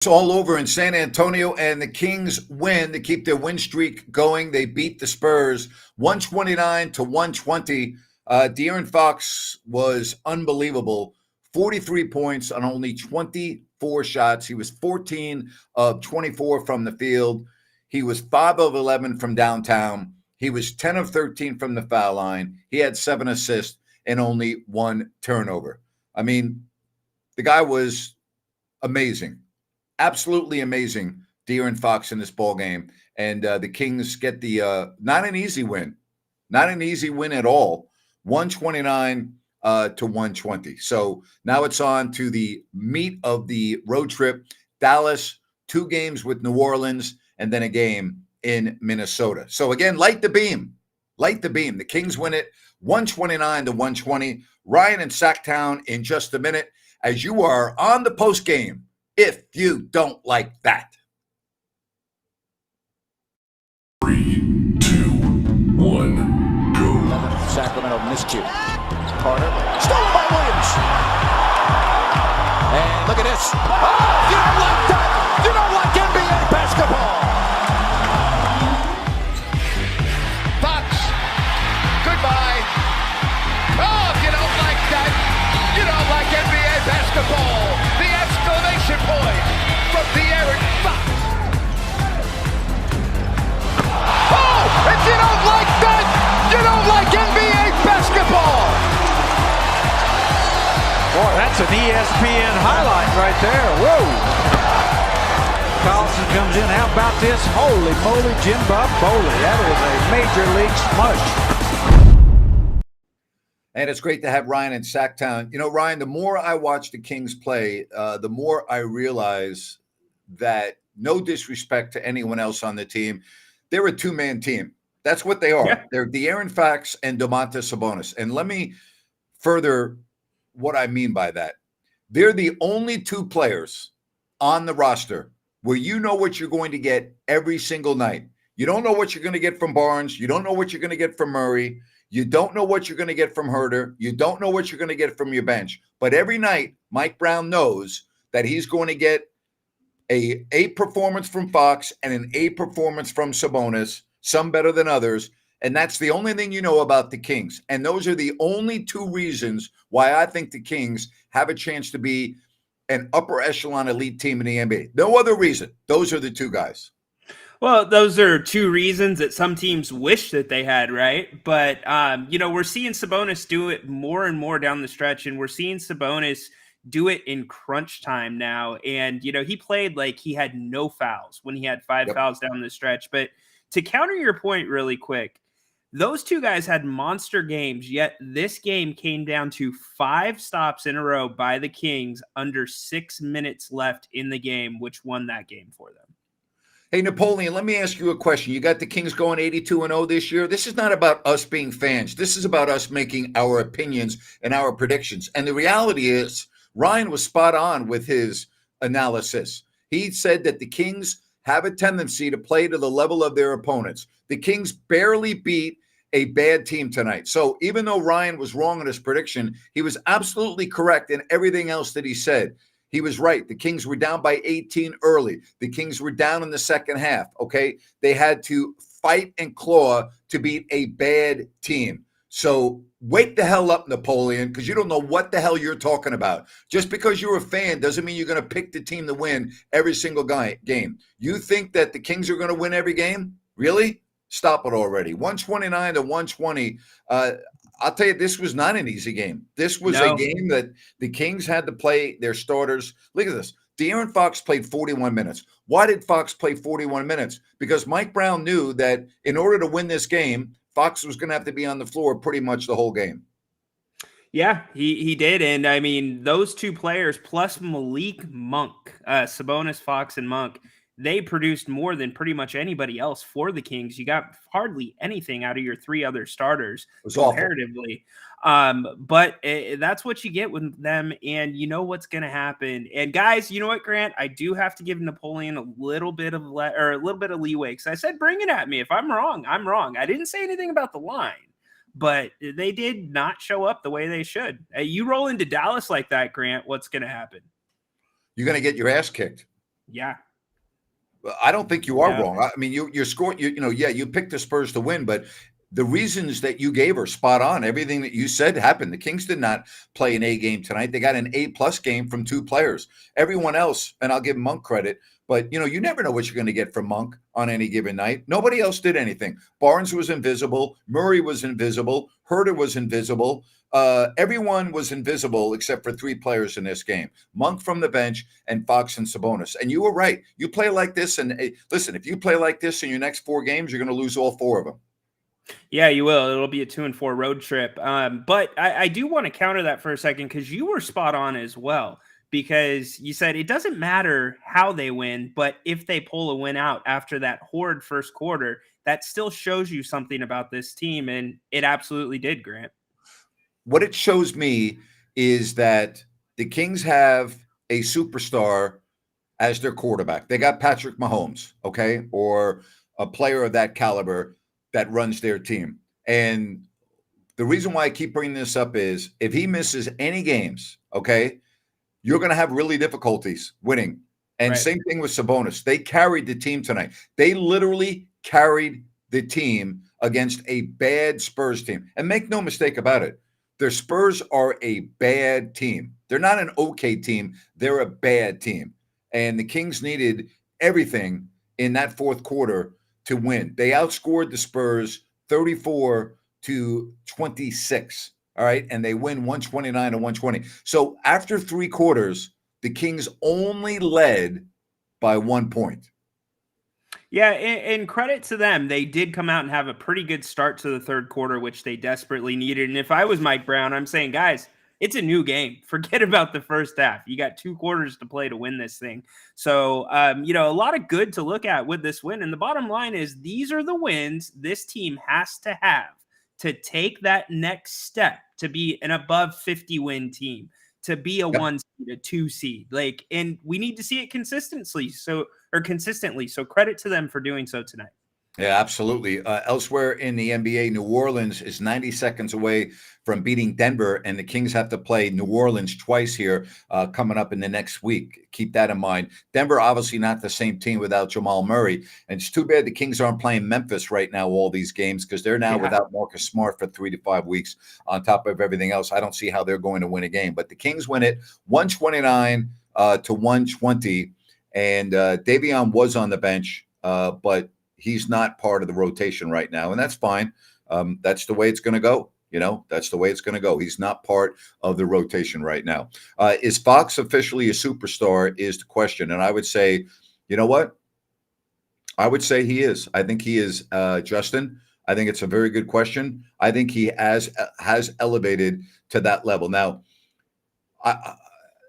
It's all over in San Antonio, and the Kings win to keep their win streak going. They beat the Spurs 129 to 120. De'Aaron Fox was unbelievable. 43 points on only 24 shots. He was 14 of 24 from the field. He was 5 of 11 from downtown. He was 10 of 13 from the foul line. He had 7 assists and only 1 turnover. I mean, the guy was amazing. Absolutely amazing, De'Aaron Fox in this ball game, and the Kings get the not an easy win at all, 129 to 120. So now it's on to the meat of the road trip: Dallas, 2 games with New Orleans, and then a game in Minnesota. So again, light the beam. The Kings win it 129 to 120. Ryan in Sacktown in just a minute, as you are on the post game. If you don't like that. 3, 2, 1, go. Sacramento miscue. Carter. Stolen by Williams. And look at this. Oh, you don't like that. You don't like NBA basketball. Fox. Goodbye. Oh, if you don't like that, you don't like NBA basketball. The exclamation point from De'Aaron Fox. Oh, if you don't like that, you don't like NBA basketball. Boy, that's an ESPN highlight right there. Whoa. Carlson comes in. How about this? Holy moly, Jim Bob Foley. That is a major league smush. And it's great to have Ryan in Sacktown. You know, Ryan, the more I watch the Kings play, the more I realize that, no disrespect to anyone else on the team, they're a 2-man team. That's what they are. Yeah. They're De'Aaron Fox and Domantas Sabonis. And let me further what I mean by that. They're the only 2 players on the roster where you know what you're going to get every single night. You don't know what you're going to get from Barnes. You don't know what you're going to get from Murray. You don't know what you're going to get from Herter. You don't know what you're going to get from your bench. But every night, Mike Brown knows that he's going to get a A performance from Fox and an A performance from Sabonis, some better than others. And that's the only thing you know about the Kings. And those are the only 2 reasons why I think the Kings have a chance to be an upper echelon elite team in the NBA. No other reason. Those are the 2 guys. Well, those are 2 reasons that some teams wish that they had, right? But, we're seeing Sabonis do it more and more down the stretch, and we're seeing Sabonis do it in crunch time now. And, he played like he had no fouls when he had 5 fouls down the stretch. But to counter your point really quick, those 2 guys had monster games, yet this game came down to 5 stops in a row by the Kings under 6 minutes left in the game, which won that game for them. Hey, Napoleon, let me ask you a question. You got the Kings going 82-0 this year. This is not about us being fans. This is about us making our opinions and our predictions. And the reality is, Ryan was spot on with his analysis. He said that the Kings have a tendency to play to the level of their opponents. The Kings barely beat a bad team tonight. So even though Ryan was wrong in his prediction, he was absolutely correct in everything else that he said. He was right. The Kings were down by 18 early. The Kings were down in the second half, okay? They had to fight and claw to beat a bad team. So wake the hell up, Napoleon, because you don't know what the hell you're talking about. Just because you're a fan doesn't mean you're going to pick the team to win every single game. You think that the Kings are going to win every game? Really? Stop it already. 129 to 120. I'll tell you, this was not an easy game. This was a game that the Kings had to play their starters. Look at this. De'Aaron Fox played 41 minutes. Why did Fox play 41 minutes? Because Mike Brown knew that in order to win this game, Fox was going to have to be on the floor pretty much the whole game. Yeah, he did. And, I mean, those 2 players plus Malik Monk, Sabonis, Fox, and Monk, they produced more than pretty much anybody else for the Kings. You got hardly anything out of your 3 other starters comparatively. But that's what you get with them, and you know what's going to happen. And guys, you know what, Grant? I do have to give Napoleon a little bit of leeway, because I said bring it at me. If I'm wrong, I'm wrong. I didn't say anything about the line, but they did not show up the way they should. You roll into Dallas like that, Grant, what's going to happen? You're going to get your ass kicked. Yeah. I don't think you are Yeah. wrong. I mean, you're scoring. You picked the Spurs to win, but the reasons that you gave are spot on. Everything that you said happened. The Kings did not play an A game tonight. They got an A+ game from 2 players. Everyone else, and I'll give Monk credit, but you never know what you're going to get from Monk on any given night. Nobody else did anything. Barnes was invisible. Murray was invisible. Herter was invisible. Everyone was invisible except for 3 players in this game: Monk from the bench and Fox and Sabonis. And you were right. You play like this, and listen, if you play like this in your next 4 games, you're going to lose all 4 of them. Yeah, you will. It'll be a 2-4 road trip. But I do want to counter that for a second, because you were spot on as well. Because you said it doesn't matter how they win, but if they pull a win out after that horrid first quarter, that still shows you something about this team. And it absolutely did, Grant. What it shows me is that the Kings have a superstar as their quarterback. They got Patrick Mahomes, okay, or a player of that caliber that runs their team. And the reason why I keep bringing this up is if he misses any games, okay, you're going to have really difficulties winning. And Right. Same thing with Sabonis. They carried the team tonight. They literally carried the team against a bad Spurs team. And make no mistake about it, the Spurs are a bad team. They're not an okay team. They're a bad team. And the Kings needed everything in that fourth quarter to win. They outscored the Spurs 34-26. All right. And they win 129-120. So after 3 quarters, the Kings only led by 1 point. Yeah, and credit to them. They did come out and have a pretty good start to the third quarter, which they desperately needed. And if I was Mike Brown, I'm saying, guys, it's a new game. Forget about the first half. You got 2 quarters to play to win this thing. So, a lot of good to look at with this win. And the bottom line is these are the wins this team has to have to take that next step to be an above 50 win team, to be a 1 seed, a 2 seed. And we need to see it consistently. So credit to them for doing so tonight. Yeah, absolutely. Elsewhere in the NBA, New Orleans is 90 seconds away from beating Denver, and the Kings have to play New Orleans twice here coming up in the next week. Keep that in mind. Denver, obviously not the same team without Jamal Murray, and it's too bad the Kings aren't playing Memphis right now, all these games, because they're now without Marcus Smart for 3 to 5 weeks on top of everything else. I don't see how they're going to win a game, but the Kings win it 129 to 120, and Davion was on the bench, but he's not part of the rotation right now, and that's fine. That's the way it's going to go. That's the way it's going to go. He's not part of the rotation right now. Is Fox officially a superstar is the question. And I would say, you know what? I would say he is. I think he is, Justin. I think it's a very good question. I think he has elevated to that level. Now,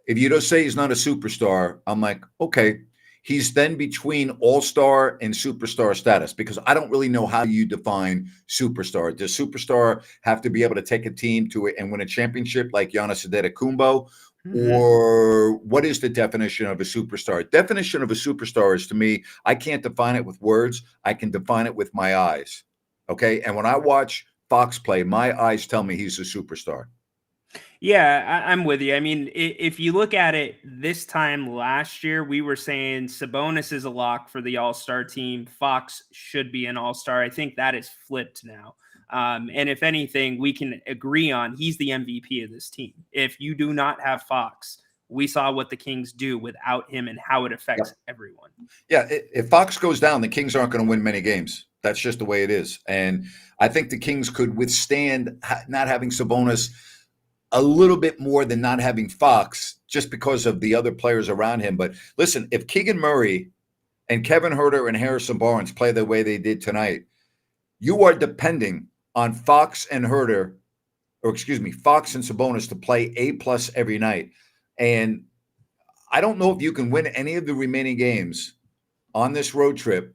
if you don't say he's not a superstar, I'm like, okay. He's then between all-star and superstar status, because I don't really know how you define superstar. Does superstar have to be able to take a team to it and win a championship like Giannis Antetokounmpo? Mm-hmm. Or what is the definition of a superstar? Definition of a superstar is, to me, I can't define it with words. I can define it with my eyes. Okay? And when I watch Fox play, my eyes tell me he's a superstar. Yeah, I'm with you. I mean, if you look at it this time last year, we were saying Sabonis is a lock for the All-Star team. Fox should be an All-Star. I think that is flipped now. And if anything, we can agree on he's the MVP of this team. If you do not have Fox, we saw what the Kings do without him and how it affects everyone. Yeah, if Fox goes down, the Kings aren't going to win many games. That's just the way it is. And I think the Kings could withstand not having Sabonis a little bit more than not having Fox, just because of the other players around him. But listen, if Keegan Murray and Kevin Huerter and Harrison Barnes play the way they did tonight, you are depending on Fox and Sabonis to play A+ every night. And I don't know if you can win any of the remaining games on this road trip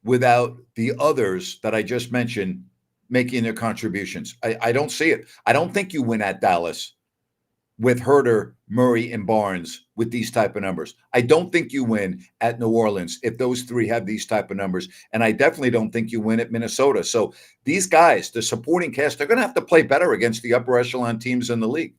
without the others that I just mentioned making their contributions. I don't see it. I don't think you win at Dallas with Huerter, Murray, and Barnes with these type of numbers. I don't think you win at New Orleans if those 3 have these type of numbers. And I definitely don't think you win at Minnesota. So these guys, the supporting cast, they're going to have to play better against the upper echelon teams in the league.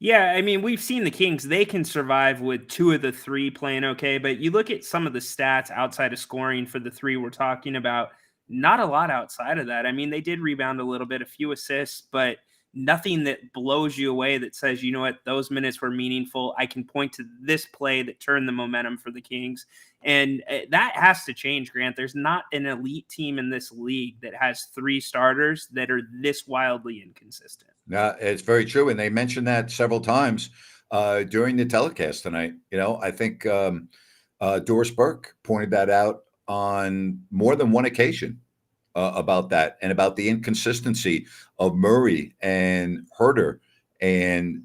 Yeah, I mean, we've seen the Kings. They can survive with 2 of the 3 playing okay, but you look at some of the stats outside of scoring for the 3 we're talking about, not a lot outside of that. I mean, they did rebound a little bit, a few assists, but nothing that blows you away that says, you know what, those minutes were meaningful. I can point to this play that turned the momentum for the Kings. And that has to change, Grant. There's not an elite team in this league that has 3 starters that are this wildly inconsistent. It's very true, and they mentioned that several times during the telecast tonight. I think Doris Burke pointed that out on more than one occasion about that and about the inconsistency of Murray and Herter. And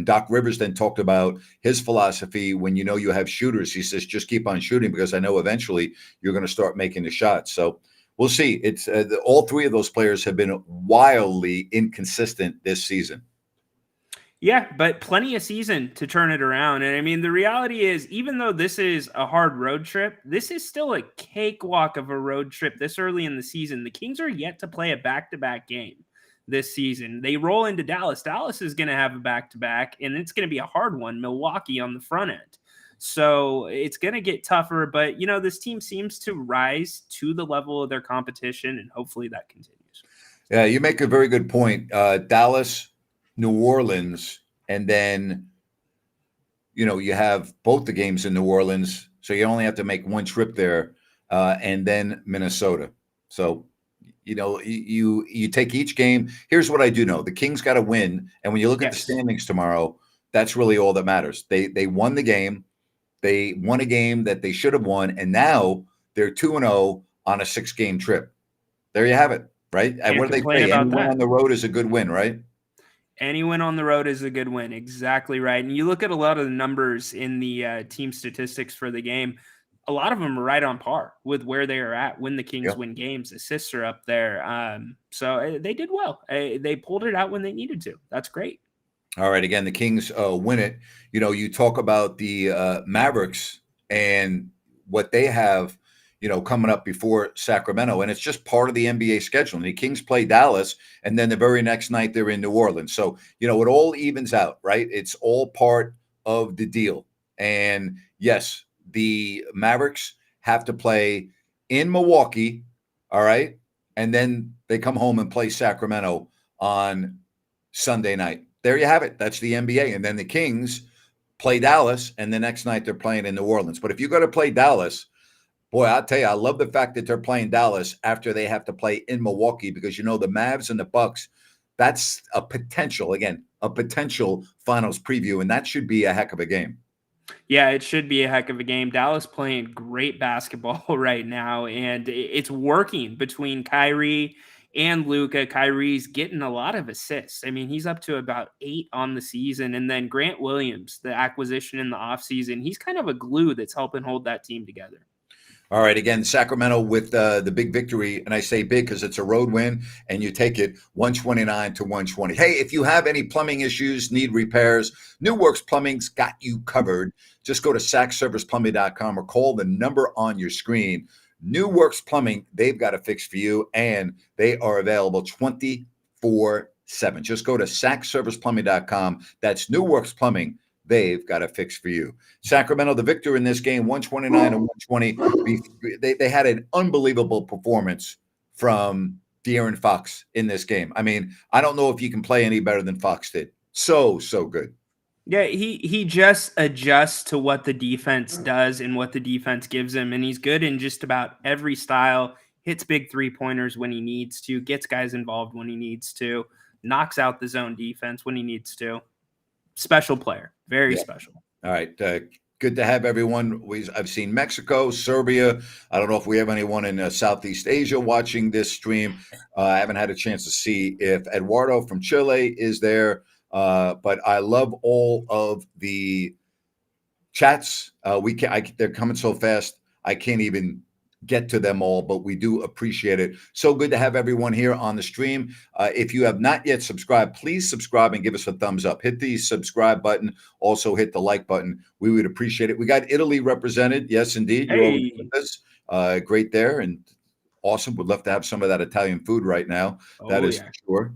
Doc Rivers then talked about his philosophy when you have shooters. He says, just keep on shooting because I know eventually you're going to start making the shots. So we'll see. It's all 3 of those players have been wildly inconsistent this season. Yeah, but plenty of season to turn it around. And I mean, the reality is, even though this is a hard road trip, this is still a cakewalk of a road trip this early in the season. The Kings are yet to play a back-to-back game this season. They roll into Dallas. Dallas is going to have a back-to-back, and it's going to be a hard one. Milwaukee on the front end. So it's going to get tougher, but, this team seems to rise to the level of their competition, and hopefully that continues. Yeah, you make a very good point. Dallas, New Orleans, and then, you have both the games in New Orleans, so you only have to make one trip there, and then Minnesota. So, you take each game. Here's what I do know. The Kings got to win, and when you look at the standings tomorrow, that's really all that matters. They won the game. They won a game that they should have won, and now they're 2-0 on a 6-game trip. There you have it, right? And what do they say? Any win on the road is a good win, right? Any win on the road is a good win. Exactly right. And you look at a lot of the numbers in the team statistics for the game, a lot of them are right on par with where they are at when the Kings win games. Assists are up there. So they did well. They pulled it out when they needed to. That's great. All right. Again, the Kings win it. You talk about the Mavericks and what they have, coming up before Sacramento, and it's just part of the NBA schedule. And the Kings play Dallas, and then the very next night they're in New Orleans. So, it all evens out, right? It's all part of the deal. And yes, the Mavericks have to play in Milwaukee, all right? And then they come home and play Sacramento on Sunday night. There you have it. That's the NBA. And then the Kings play Dallas, and the next night they're playing in New Orleans. But if you go to play Dallas, boy, I'll tell you, I love the fact that they're playing Dallas after they have to play in Milwaukee because, the Mavs and the Bucks, that's a potential finals preview, and that should be a heck of a game. Yeah, it should be a heck of a game. Dallas playing great basketball right now, and it's working between Kyrie and Luka. Kyrie's getting a lot of assists. I mean, he's up to about 8 on the season. And then Grant Williams, the acquisition in the offseason, he's kind of a glue that's helping hold that team together. All right. Again, Sacramento with the big victory. And I say big because it's a road win and you take it 129-120. Hey, if you have any plumbing issues, need repairs, New Works Plumbing's got you covered. Just go to sackserviceplumbing.com or call the number on your screen. New Works Plumbing, they've got a fix for you, and they are available 24/7. Just go to sackserviceplumbing.com. That's New Works Plumbing. They've got a fix for you. Sacramento, the victor in this game, 129-120. They had an unbelievable performance from De'Aaron Fox in this game. I mean, I don't know if you can play any better than Fox did. So good. Yeah, he just adjusts to what the defense does and what the defense gives him, and he's good in just about every style. Hits big three-pointers when he needs to, gets guys involved when he needs to, knocks out the zone defense when he needs to. Special player, very special. All right, good to have everyone. I've seen Mexico, Serbia. I don't know if we have anyone in Southeast Asia watching this stream. I haven't had a chance to see if Eduardo from Chile is there. But I love all of the chats. They're coming so fast. I can't even get to them all, but we do appreciate it. So good to have everyone here on the stream. If you have not yet subscribed, please subscribe and give us a thumbs up. Hit the subscribe button. Also hit the like button. We would appreciate it. We got Italy represented. Yes, indeed. Hey. You're with us. Great there and awesome. Would love to have some of that Italian food right now. That is for sure.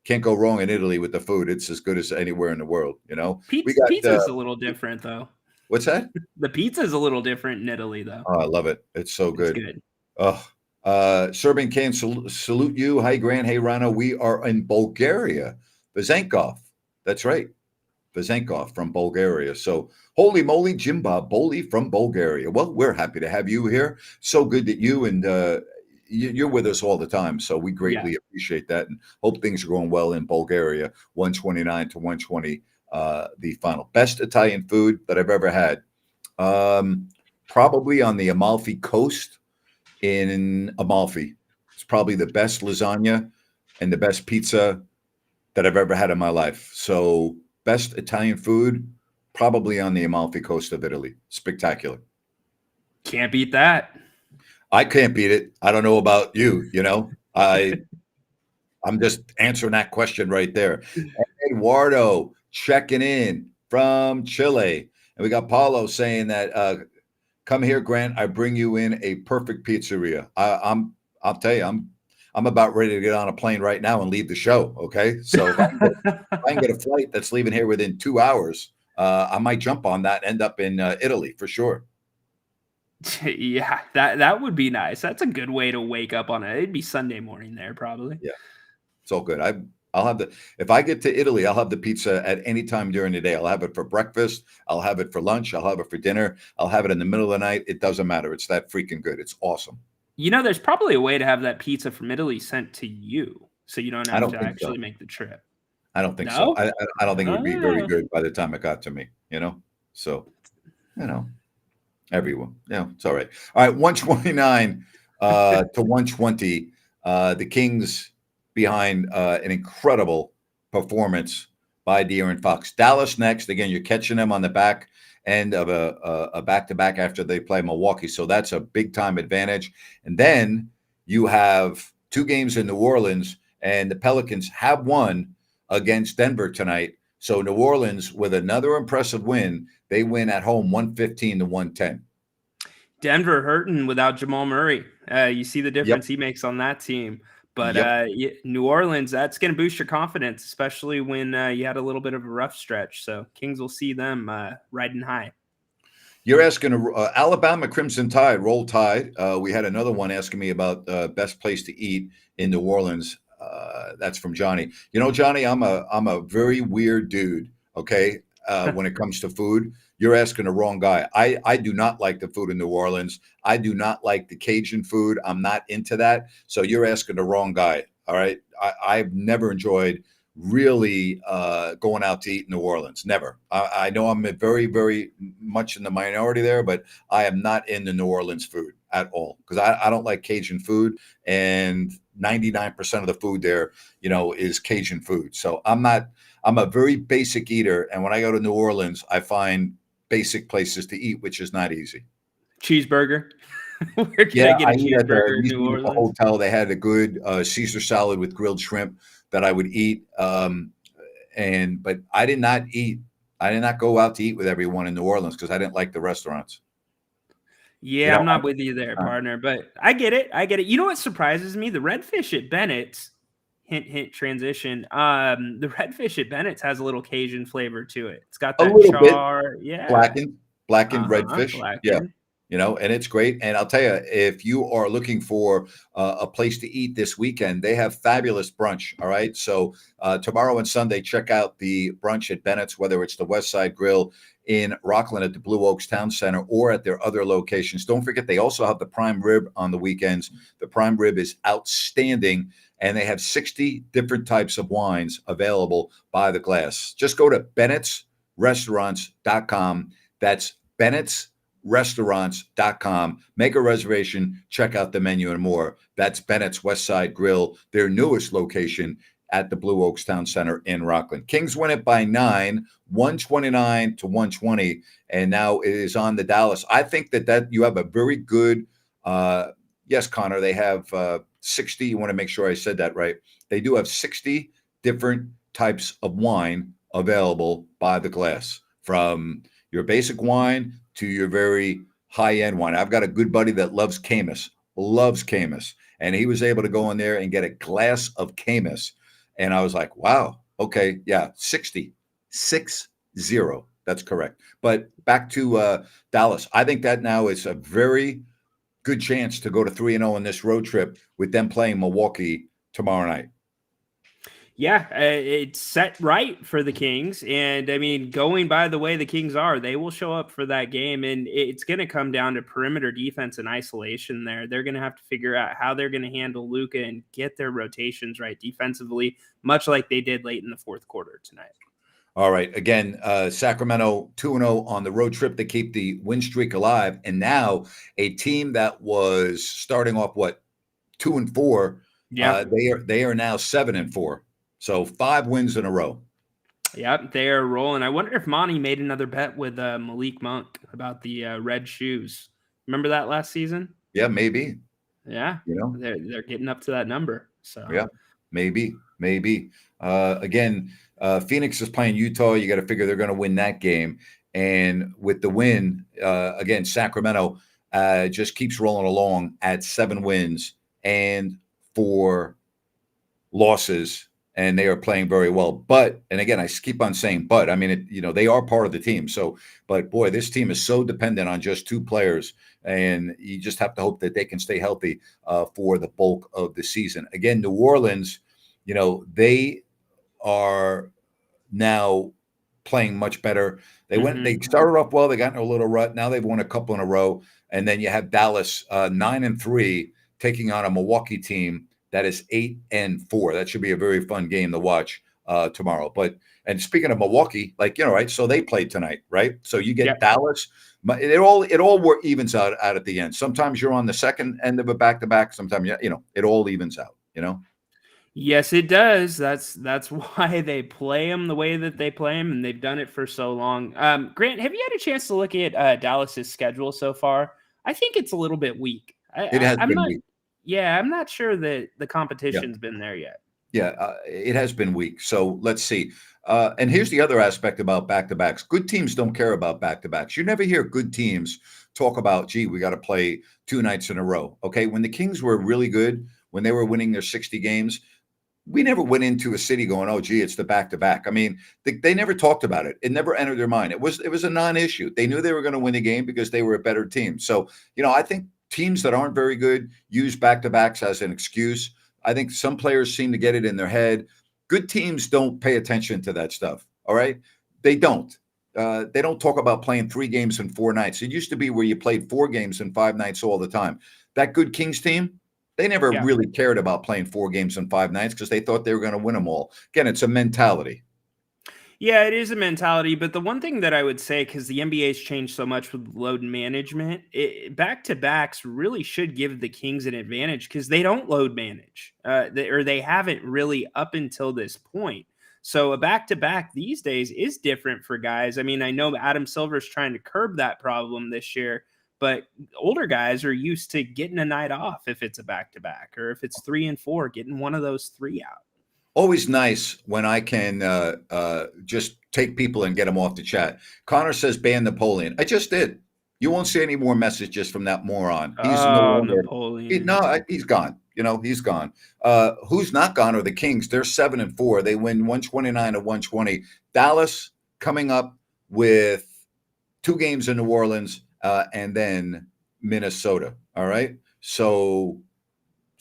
Can't go wrong in Italy with the food. It's as good as anywhere in the world. You know, we Pizza, got pizza's a little different though. what's that? The pizza's a little different in Italy though. Oh, I love it. It's so It's good. good. Oh, Serbian can salute you. Hi, Grant. Hey, Rano. We are in Bulgaria. Vezenkov. That's right. Vezenkov from Bulgaria. So, holy moly, Jim Bob Bowley from Bulgaria. Well, we're happy to have you here. So good that you and you're with us all the time. So we greatly appreciate that and hope things are going well in Bulgaria. 129 to 120, the final. Best Italian food that I've ever had. Probably on the Amalfi Coast in Amalfi. It's probably the best lasagna and the best pizza that I've ever had in my life. So best Italian food, probably on the Amalfi Coast of Italy. Spectacular. Can't beat that. I can't beat it. I don't know about you, you know. I'm just answering that question right there. Eduardo checking in from Chile. And we got Paulo saying that come here, Grant. I bring you in a perfect pizzeria. I'll tell you, I'm about ready to get on a plane right now and leave the show. Okay, so if I can get a flight that's leaving here within 2 hours, I might jump on that and end up in Italy for sure. Yeah, that would be nice. That's a good way to wake up on it. It'd be Sunday morning there, probably. Yeah, it's all good. I'll have if I get to Italy, I'll have the pizza at any time during the day. I'll have it for breakfast. I'll have it for lunch. I'll have it for dinner. I'll have it in the middle of the night. It doesn't matter. It's that freaking good. It's awesome. You know, there's probably a way to have that pizza from Italy sent to you, so you don't have to actually make the trip. I don't think so. I don't think it would be very good by the time it got to me. You know, so you know, everyone. Yeah, it's all right. All right, 129 to 120. The Kings behind an incredible performance by De'Aaron Fox. Dallas next. Again, you're catching them on the back end of a back-to-back after they play Milwaukee. So that's a big-time advantage. And then you have 2 games in New Orleans, and the Pelicans have won against Denver tonight. So New Orleans, with another impressive win, they win at home 115 to 110. Denver hurting without Jamal Murray. You see the difference he makes on that team. But New Orleans, that's going to boost your confidence, especially when you had a little bit of a rough stretch. So Kings will see them riding high. You're asking Alabama Crimson Tide, Roll Tide. We had another one asking me about best place to eat in New Orleans. That's from Johnny. You know, Johnny, I'm a very weird dude. Okay, when it comes to food. You're asking the wrong guy. I do not like the food in New Orleans. I do not like the Cajun food. I'm not into that. So you're asking the wrong guy. All right. I've never enjoyed really going out to eat in New Orleans. Never. I know I'm very, very much in the minority there, but I am not into New Orleans food at all because I don't like Cajun food. And 99% of the food there, you know, is Cajun food. So I'm a very basic eater. And when I go to New Orleans, I find basic places to eat, which is not easy. Cheeseburger. Where can I get a cheeseburger in New Orleans? Hotel. They had a good Caesar salad with grilled shrimp that I would eat. But I did not eat. I did not go out to eat with everyone in New Orleans because I didn't like the restaurants. Yeah, you know, I'm not with you there, partner. But I get it. You know what surprises me? The redfish at Bennett's. Hint transition. The redfish at Bennett's has a little Cajun flavor to it. It's got that char, blackened redfish. Blackened. Yeah, you know, and it's great. And I'll tell you, if you are looking for a place to eat this weekend, they have fabulous brunch. All right, so tomorrow and Sunday, check out the brunch at Bennett's, whether it's the West Side Grill in Rockland at the Blue Oaks Town Center or at their other locations. Don't forget, they also have the prime rib on the weekends. The prime rib is outstanding. And they have 60 different types of wines available by the glass. Just go to Bennett'sRestaurants.com. That's Bennett'sRestaurants.com. Make a reservation, check out the menu and more. That's Bennett's West Side Grill, their newest location at the Blue Oaks Town Center in Rockland. Kings win it by 9, 129 to 120. And now it is on the Dallas. I think that you have a very good, yes, Connor, they have 60. You want to make sure I said that right. They do have 60 different types of wine available by the glass, from your basic wine to your very high-end wine. I've got a good buddy that loves Caymus, and he was able to go in there and get a glass of Caymus And I was like, wow, okay, yeah, 6-0. That's correct. But back to Dallas. I think that now is a very good chance to go to 3-0 in this road trip with them playing Milwaukee tomorrow night. Yeah, it's set right for the Kings. And I mean, going by the way the Kings are, they will show up for that game. And it's going to come down to perimeter defense and isolation there. They're going to have to figure out how they're going to handle Luka and get their rotations right defensively, much like they did late in the fourth quarter tonight. All right. Again, Sacramento 2-0 on the road trip to keep the win streak alive. And now a team that was starting off, 2-4. Yeah. They are now 7-4. So 5 wins in a row. Yep, they are rolling. I wonder if Monty made another bet with Malik Monk about the red shoes. Remember that last season? Yeah, maybe. Yeah, they're getting up to that number. So yeah, maybe. Again, Phoenix is playing Utah. You got to figure they're going to win that game. And with the win, again, Sacramento just keeps rolling along at 7 wins and 4 losses, and they are playing very well. But, and again, I keep on saying, but, I mean, they are part of the team. So, but boy, this team is so dependent on just 2 players, and you just have to hope that they can stay healthy for the bulk of the season. Again, New Orleans, they are now playing much better. They started off well. They got in a little rut. Now they've won a couple in a row. And then you have Dallas 9-3 taking on a Milwaukee team that is 8-4. That should be a very fun game to watch tomorrow. And speaking of Milwaukee, right? So they played tonight, right? So you get Dallas. It all evens out at the end. Sometimes you're on the second end of a back-to-back. Sometimes it all evens out. Yes, it does. That's why they play them the way that they play them, and they've done it for so long. Grant, have you had a chance to look at Dallas's schedule so far? I think it's a little bit weak. It has been weak. Yeah, I'm not sure that the competition's been there yet. Yeah, it has been weak. So let's see. And here's the other aspect about back-to-backs. Good teams don't care about back-to-backs. You never hear good teams talk about, gee, we got to play 2 nights in a row. Okay, when the Kings were really good, when they were winning their 60 games, we never went into a city going, oh, gee, it's the back-to-back. I mean, they never talked about it. It never entered their mind. It was a non-issue. They knew they were going to win the game because they were a better team. So, I think teams that aren't very good use back-to-backs as an excuse. I think some players seem to get it in their head. Good teams don't pay attention to that stuff, all right? They don't. They don't talk about playing 3 games in 4 nights. It used to be where you played 4 games in 5 nights all the time. That good Kings team, they never really cared about playing 4 games in 5 nights because they thought they were going to win them all. Again, it's a mentality. Yeah, it is a mentality. But the one thing that I would say, because the NBA's changed so much with load management, back-to-backs really should give the Kings an advantage because they don't load manage, or they haven't really up until this point. So a back-to-back these days is different for guys. I mean, I know Adam Silver's trying to curb that problem this year, but older guys are used to getting a night off if it's a back-to-back, or if it's 3 and 4, getting one of those 3 out. Always nice when I can just take people and get them off the chat. Connor says ban Napoleon. I just did. You won't see any more messages from that moron. He's no longer, Napoleon. He's gone. He's gone. Who's not gone are the Kings. They're 7-4. They win 129-120. Dallas coming up with 2 games in New Orleans and then Minnesota. All right. So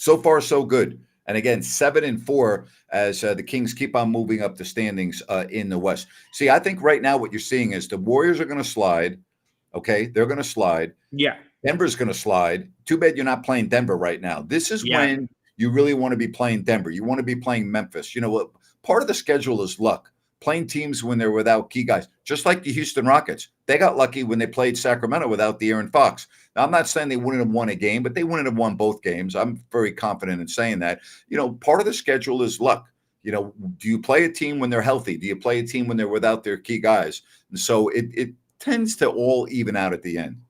far, so good. And again, 7-4 as the Kings keep on moving up the standings in the West. See, I think right now what you're seeing is the Warriors are going to slide. Okay, they're going to slide. Yeah. Denver's going to slide. Too bad you're not playing Denver right now. This is when you really want to be playing Denver. You want to be playing Memphis. Part of the schedule is luck. Playing teams when they're without key guys, just like the Houston Rockets. They got lucky when they played Sacramento without De'Aaron Fox. Now, I'm not saying they wouldn't have won a game, but they wouldn't have won both games. I'm very confident in saying that. Part of the schedule is luck. Do you play a team when they're healthy? Do you play a team when they're without their key guys? And so it tends to all even out at the end.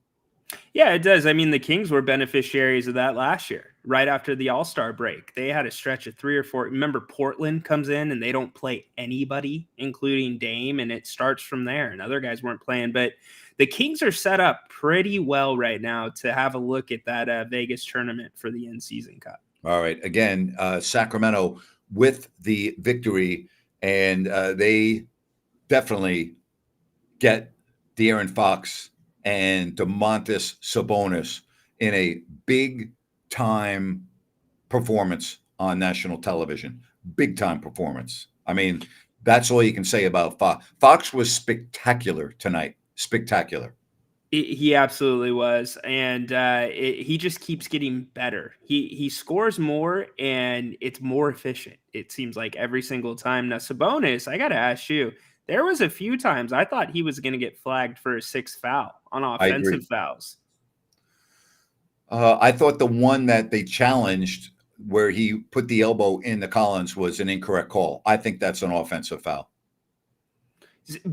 Yeah, it does. I mean, the Kings were beneficiaries of that last year, right after the All-Star break. They had a stretch of 3 or 4. Remember, Portland comes in and they don't play anybody, including Dame, and it starts from there. And other guys weren't playing. But the Kings are set up pretty well right now to have a look at that Vegas tournament for the in-season cup. All right. Again, Sacramento with the victory, and they definitely get De'Aaron Fox and Domantas Sabonis in a big time performance on national television. Big time performance. I mean, that's all you can say about Fox. Fox was spectacular tonight. Spectacular. He absolutely was, and he just keeps getting better. He scores more, and it's more efficient. It seems like every single time. Now, Sabonis, I got to ask you. There was a few times I thought he was going to get flagged for a 6th foul on I agree. offensive fouls. I thought the one that they challenged where he put the elbow in the Collins was an incorrect call. I think that's an offensive foul.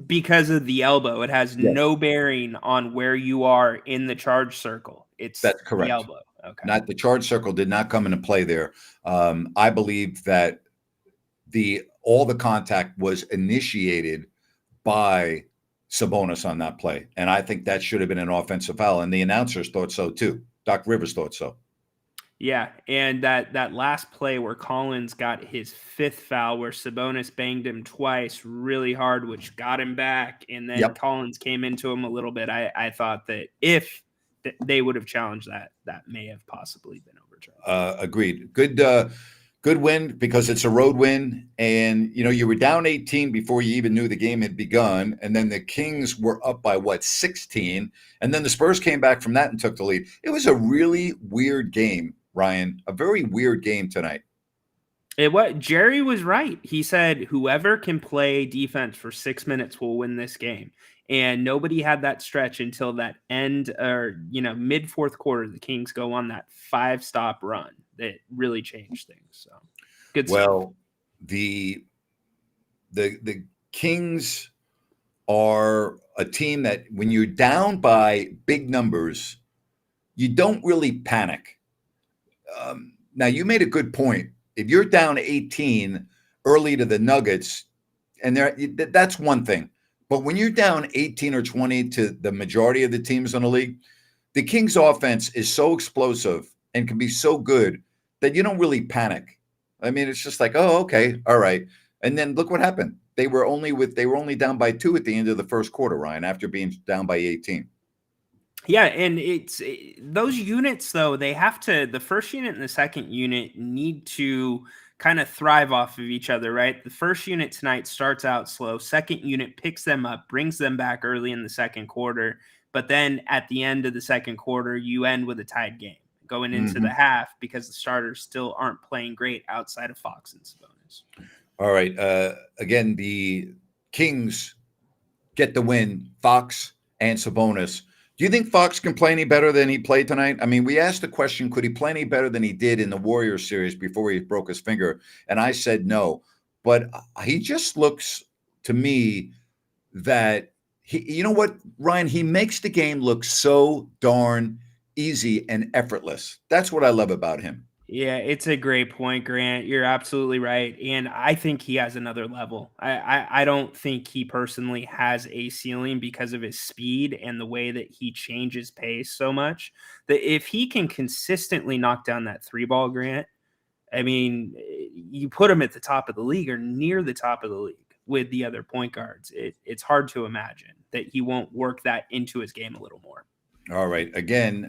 Because of the elbow, it has Yes. no bearing on where you are in the charge circle. It's That's correct. the elbow. Okay. Not the charge circle did not come into play there. I believe that all the contact was initiated by Sabonis on that play, and I think that should have been an offensive foul. And the announcers thought so too. Doc Rivers thought so. Yeah, and that last play where Collins got his 5th foul, where Sabonis banged him twice really hard, which got him back, and then Collins came into him a little bit. I thought that if they would have challenged that may have possibly been overturned. Agreed. Good win because it's a road win, and you were down 18 before you even knew the game had begun, and then the Kings were up by 16, and then the Spurs came back from that and took the lead. It was a really weird game, Ryan. A very weird game tonight. Jerry was right. He said whoever can play defense for 6 minutes will win this game. And nobody had that stretch until that end or mid 4th quarter. The Kings go on that 5-stop run that really changed things. So good stuff. Well, the Kings are a team that when you're down by big numbers, you don't really panic. Now, you made a good point. If you're down 18 early to the Nuggets, and that's one thing. But when you're down 18 or 20 to the majority of the teams in the league, the Kings offense is so explosive and can be so good that you don't really panic. I mean, it's just like, oh, okay, all right. And then look what happened. They were only down by 2 at the end of the first quarter, Ryan, after being down by 18. Yeah, and those units, though, the first unit and the second unit need to kind of thrive off of each other, right? The first unit tonight starts out slow. Second unit picks them up, brings them back early in the second quarter. But then at the end of the second quarter, you end with a tied game going into the half because the starters still aren't playing great outside of Fox and Sabonis. All right. Again, the Kings get the win, Fox and Sabonis. Do you think Fox can play any better than he played tonight? I mean, we asked the question, could he play any better than he did in the Warriors series before he broke his finger? And I said no. But he just looks to me that you know what, Ryan? He makes the game look so darn easy and effortless. That's what I love about him. Yeah, it's a great point, Grant. You're absolutely right. And I think he has another level. I don't think he personally has a ceiling because of his speed and the way that he changes pace so much that if he can consistently knock down that 3-ball, Grant, I mean, you put him at the top of the league or near the top of the league with the other point guards. It's hard to imagine that he won't work that into his game a little more. All right. Again,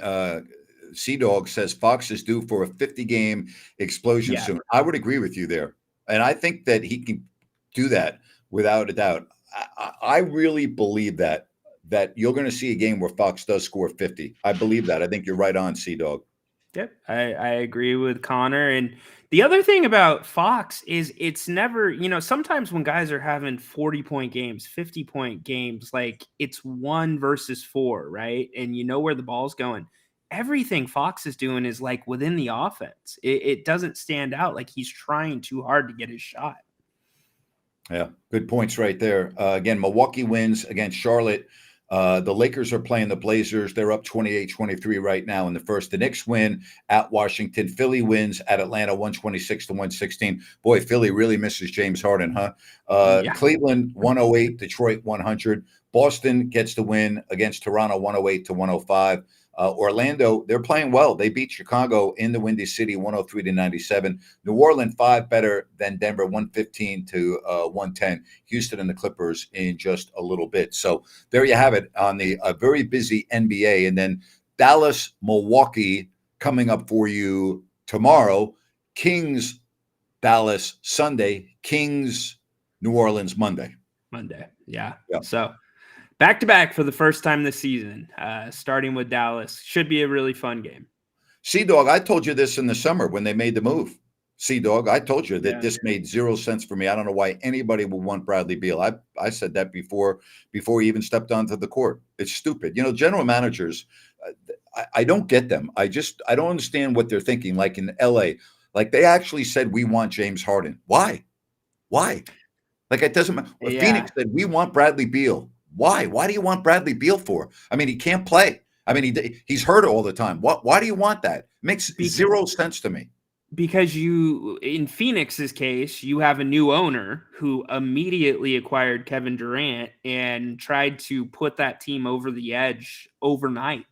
Sea-Dog says Fox is due for a 50-game explosion soon. I would agree with you there. And I think that he can do that without a doubt. I really believe that you're going to see a game where Fox does score 50. I believe that. I think you're right on, Sea-Dog. Yep, I agree with Connor. And the other thing about Fox is it's never, sometimes when guys are having 40-point games, 50-point games, like it's 1 versus 4, right? And you know where the ball's going. Everything Fox is doing is like within the offense. It doesn't stand out like he's trying too hard to get his shot. Yeah, good points right there. Again, Milwaukee wins against Charlotte. The Lakers are playing the Blazers. They're up 28-23 right now in the first. The Knicks win at Washington. Philly wins at Atlanta 126-116. Boy, Philly really misses James Harden, huh? Cleveland 108, Detroit 100. Boston gets the win against Toronto 108-105. Orlando, they're playing well. They beat Chicago in the Windy City 103-97. New Orleans 5 better than Denver 115 to 110. Houston and the Clippers in just a little bit. So there you have it on the very busy NBA. And then Dallas, Milwaukee coming up for you tomorrow. Kings, Dallas Sunday. Kings, New Orleans Monday. Yeah. So back to back for the first time this season, starting with Dallas. Should be a really fun game. Dog, I told you this in the summer when they made the move. Dog, I told you that this made zero sense for me. I don't know why anybody would want Bradley Beal. I said that before he even stepped onto the court. It's stupid. General managers, I don't get them. I don't understand what they're thinking. Like in LA, like they actually said, we want James Harden. Why? Like it doesn't matter. Yeah. Phoenix said, we want Bradley Beal. Why? Why do you want Bradley Beal for? I mean, he can't play. I mean, he's hurt all the time. Why do you want that? It makes zero sense to me. Because in Phoenix's case, you have a new owner who immediately acquired Kevin Durant and tried to put that team over the edge overnight.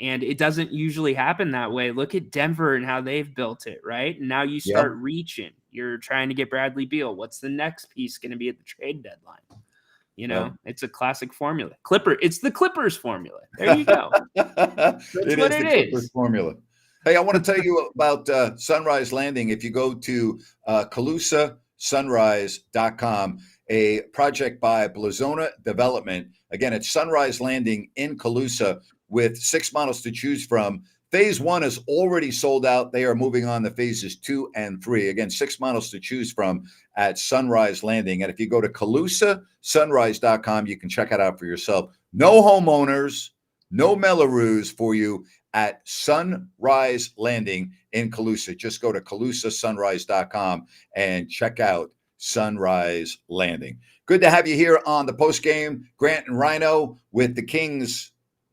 And it doesn't usually happen that way. Look at Denver and how they've built it, right? And now you start reaching. You're trying to get Bradley Beal. What's the next piece going to be at the trade deadline? It's a classic formula. It's the Clippers formula. There you go. That's what it is. Clippers formula. Hey, I want to tell you about Sunrise Landing. If you go to CalusaSunrise.com, a project by Blazona Development. Again, it's Sunrise Landing in Calusa with 6 models to choose from. Phase 1 is already sold out. They are moving on to phases 2 and 3. Again, 6 models to choose from at Sunrise Landing. And if you go to CalusaSunrise.com, you can check it out for yourself. No homeowners, no Mellorews for you at Sunrise Landing in Calusa. Just go to CalusaSunrise.com and check out Sunrise Landing. Good to have you here on the postgame. Grant and Rhino with the Kings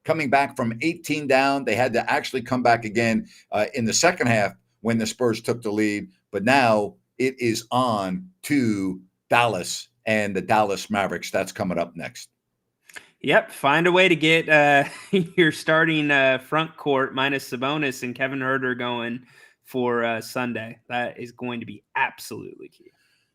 coming back from 18 down. They had to actually come back again in the second half when the Spurs took the lead. But now it is on to Dallas and the Dallas Mavericks. That's coming up next. Yep. Find a way to get your starting front court minus Sabonis and Kevin Huerter going for Sunday. That is going to be absolutely key.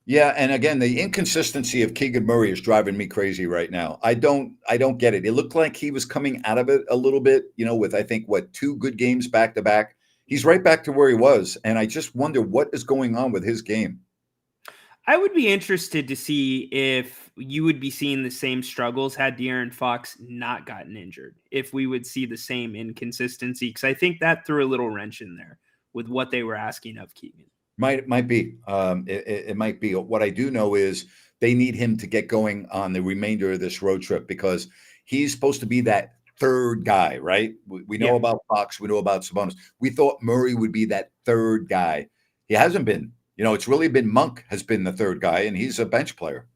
Yeah, and again, the inconsistency of Keegan Murray is driving me crazy right now. I don't get it. It looked like he was coming out of it a little bit, with I think 2 good games back to back. He's right back to where he was, and I just wonder what is going on with his game. I would be interested to see if you would be seeing the same struggles had De'Aaron Fox not gotten injured, if we would see the same inconsistency, because I think that threw a little wrench in there with what they were asking of Keegan. Might be. It might be. What I do know is they need him to get going on the remainder of this road trip because he's supposed to be that third guy, right? We know about Fox. We know about Sabonis. We thought Murray would be that third guy. He hasn't been. It's really been Monk has been the third guy, and he's a bench player.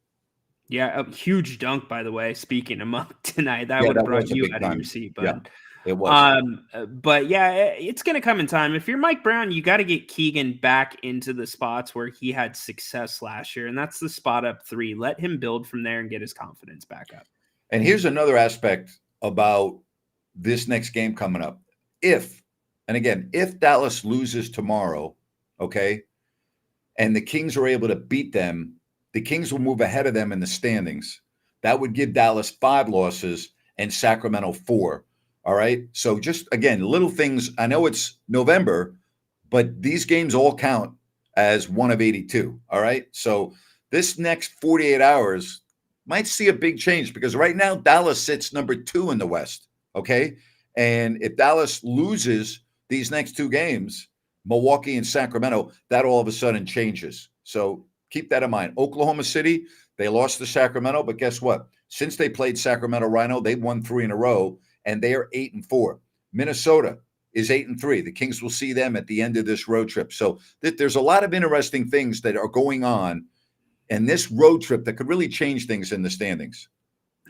Yeah, a huge dunk, by the way. Speaking of Monk tonight, that would have brought you out of your seat, but. Yeah. It was. But yeah, it's going to come in time. If you're Mike Brown, you got to get Keegan back into the spots where he had success last year. And that's the spot up 3. Let him build from there and get his confidence back up. And here's another aspect about this next game coming up. If Dallas loses tomorrow, okay, and the Kings are able to beat them, the Kings will move ahead of them in the standings. That would give Dallas 5 losses and Sacramento 4. All right. So just again, little things. I know it's November, but these games all count as one of 82. All right. So this next 48 hours might see a big change because right now Dallas sits number 2 in the West. Okay. And if Dallas loses these next 2 games, Milwaukee and Sacramento, that all of a sudden changes. So keep that in mind. Oklahoma City, they lost to Sacramento, but guess what? Since they played Sacramento Rhino, they've won 3 in a row. And they are 8-4. Minnesota is 8-3. The Kings will see them at the end of this road trip. So there's a lot of interesting things that are going on in this road trip that could really change things in the standings.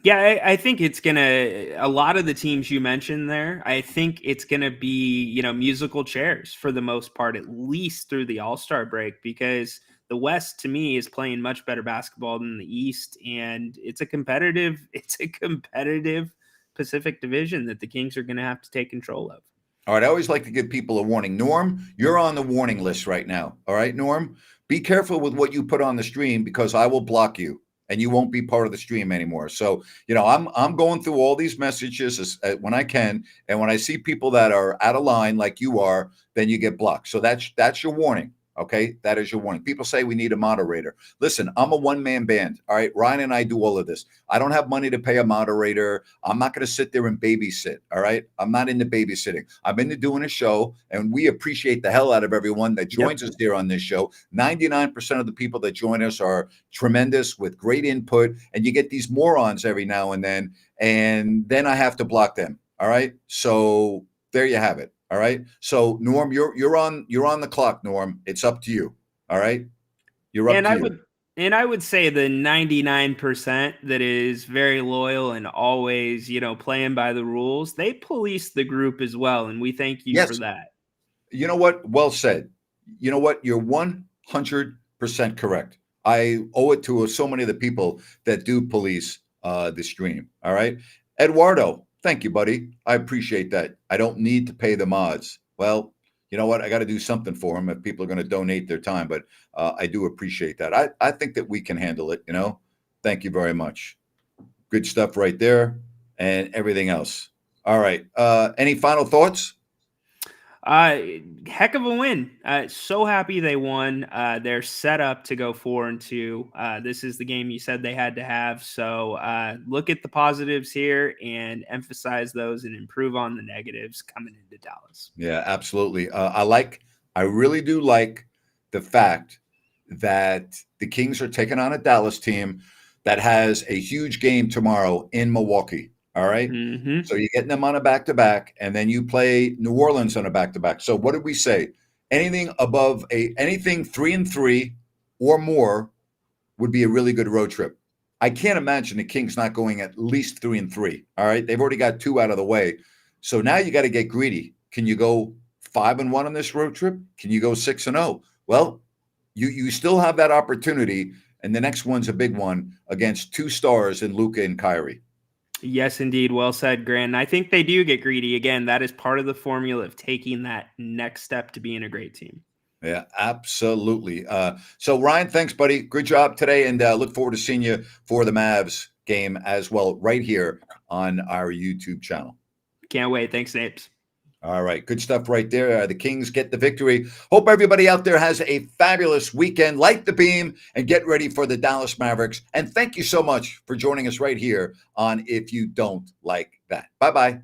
Yeah, I think it's going to, a lot of the teams you mentioned there, I think it's going to be, musical chairs for the most part, at least through the All-Star break, because the West to me is playing much better basketball than the East. And it's a competitive Pacific Division that the Kings are going to have to take control of. All right, I always like to give people a warning. Norm, you're on the warning list right now. All right, Norm, be careful with what you put on the stream because I will block you and you won't be part of the stream anymore. So, I'm going through all these messages when I can, and when I see people that are out of line like you are, then you get blocked. So that's your warning. Okay, that is your warning. People say we need a moderator. Listen, I'm a one-man band. All right, Ryan and I do all of this. I don't have money to pay a moderator. I'm not going to sit there and babysit. All right, I'm not into babysitting. I'm into doing a show, and we appreciate the hell out of everyone that joins us here on this show. 99% of the people that join us are tremendous with great input, and you get these morons every now and then I have to block them. All right, so there you have it. All right. So Norm, you're on the clock, Norm. It's up to you. All right. You're up And to I you. I would say the 99% that is very loyal and always, playing by the rules, they police the group as well. And we thank you for that. You know what? Well said. You know what? You're 100% correct. I owe it to so many of the people that do police the stream. All right. Eduardo, thank you, buddy. I appreciate that. I don't need to pay the mods. Well, you know what? I got to do something for them if people are going to donate their time, but I do appreciate that. I think that we can handle it, Thank you very much. Good stuff right there and everything else. All right. Any final thoughts? Heck of a win. So happy they won. They're set up to go 4-2. This is the game you said they had to have. So look at the positives here and emphasize those and improve on the negatives coming into Dallas. Yeah, absolutely. I really do like the fact that the Kings are taking on a Dallas team that has a huge game tomorrow in Milwaukee. All right. Mm-hmm. So you're getting them on a back-to-back, and then you play New Orleans on a back-to-back. So what did we say? Anything 3-3 or more would be a really good road trip. I can't imagine the Kings not going at least 3-3. All right. They've already got 2 out of the way. So now you got to get greedy. Can you go 5-1 on this road trip? Can you go 6-0? Well, you still have that opportunity, and the next one's a big one against 2 stars in Luka and Kyrie. Yes, indeed. Well said, Grant. I think they do get greedy. Again, that is part of the formula of taking that next step to being a great team. Yeah, absolutely. So, Ryan, thanks, buddy. Good job today, and look forward to seeing you for the Mavs game as well right here on our YouTube channel. Can't wait. Thanks, Napes. All right. Good stuff right there. The Kings get the victory. Hope everybody out there has a fabulous weekend. Light the beam and get ready for the Dallas Mavericks. And thank you so much for joining us right here on If You Don't Like That. Bye-bye.